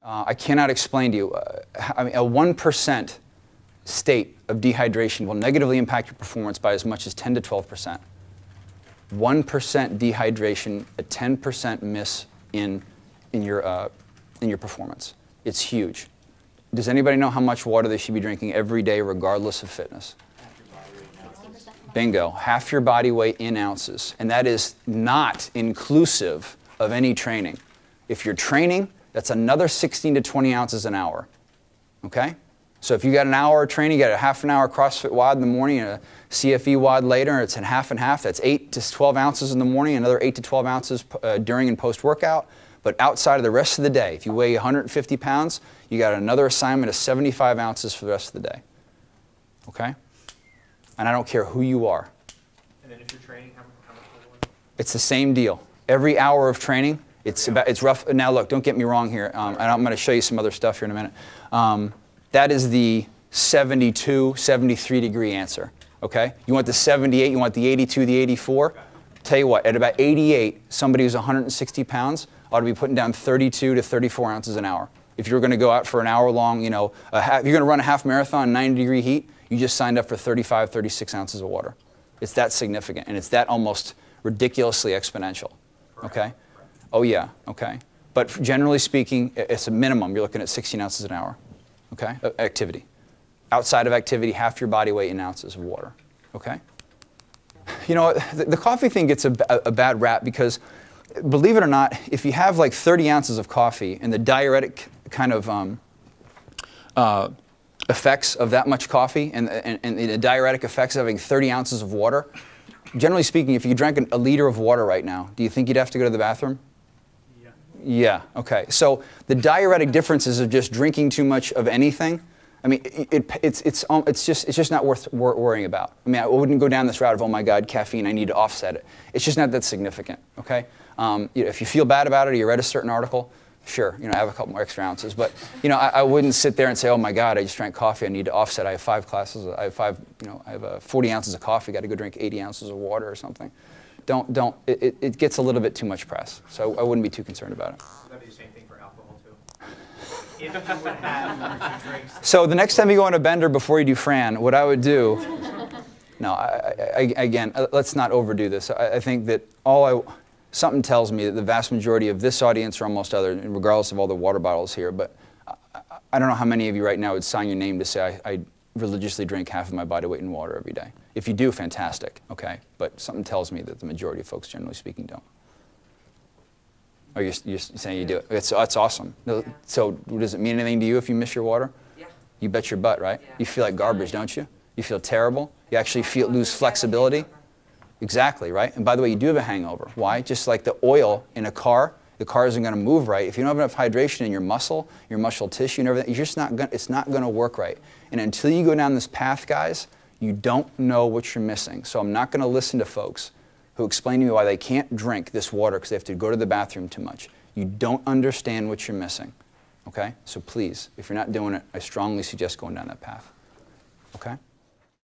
I cannot explain to you. I mean, a 1% state of dehydration will negatively impact your performance by as much as 10 to 12%. 1% dehydration, a 10% miss in your performance. It's huge. Does anybody know how much water they should be drinking every day, regardless of fitness? Bingo. Half your body weight in ounces. And that is not inclusive of any training. If you're training, that's another 16 to 20 ounces an hour. Okay? So if you got an hour of training, you got a half an hour CrossFit WOD in the morning and a CFE WOD later, and it's in half and half. That's 8 to 12 ounces in the morning, another 8 to 12 ounces during and post-workout. But outside of the rest of the day, if you weigh 150 pounds, you got another assignment of 75 ounces for the rest of the day. Okay? And I don't care who you are. And then if you're training, how much water? It's the same deal. Every hour of training, it's rough. Now look, don't get me wrong here, and I'm going to show you some other stuff here in a minute. That is the 72, 73 degree answer. Okay? You want the 78, you want the 82, the 84. Tell you what, at about 88, somebody who's 160 pounds ought to be putting down 32 to 34 ounces an hour. If you're going to go out for an hour long, you know, you're going to run a half marathon in 90 degree heat, you just signed up for 35, 36 ounces of water. It's that significant, and it's that almost ridiculously exponential. Okay? Oh yeah, okay. But generally speaking, it's a minimum. You're looking at 16 ounces an hour. Okay? Activity. Outside of activity, half your body weight in ounces of water. Okay? You know, the coffee thing gets a bad rap because, believe it or not, if you have like 30 ounces of coffee and the diuretic kind of effects of that much coffee and the diuretic effects of having 30 ounces of water, generally speaking, if you drank a liter of water right now, do you think you'd have to go to the bathroom? Yeah. Yeah, okay. So the diuretic differences of just drinking too much of anything, I mean, it's just not worth worrying about. I mean, I wouldn't go down this route of, oh my God, caffeine, I need to offset it. It's just not that significant, okay? You know, if you feel bad about it or you read a certain article, sure, you know, have a couple more extra ounces. But, you know, I wouldn't sit there and say, oh my God, I just drank coffee, I need to offset. I have 5 classes, I have 40 ounces of coffee, got to go drink 80 ounces of water or something. It gets a little bit too much press. So I wouldn't be too concerned about it. Would that be the same thing for alcohol too? If you would have 1 or 2 drinks. So the next time you go on a bender before you do Fran, what I would do, no, again, let's not overdo this. I think that something tells me that the vast majority of this audience or almost other, regardless of all the water bottles here, but I don't know how many of you right now would sign your name to say I religiously drink half of my body weight in water every day. If you do, fantastic, okay? But something tells me that the majority of folks, generally speaking, don't. Or you're saying you do it. That's awesome. So does it mean anything to you if you miss your water? Yeah. You bet your butt, right? Yeah. You feel like garbage, don't you? You feel terrible. You actually lose flexibility. Exactly, right? And by the way, you do have a hangover. Why? Just like the oil in a car, the car isn't going to move right. If you don't have enough hydration in your muscle tissue and everything, it's not going to work right. And until you go down this path, guys, you don't know what you're missing. So I'm not going to listen to folks who explain to me why they can't drink this water because they have to go to the bathroom too much. You don't understand what you're missing. Okay? So please, if you're not doing it, I strongly suggest going down that path. Okay?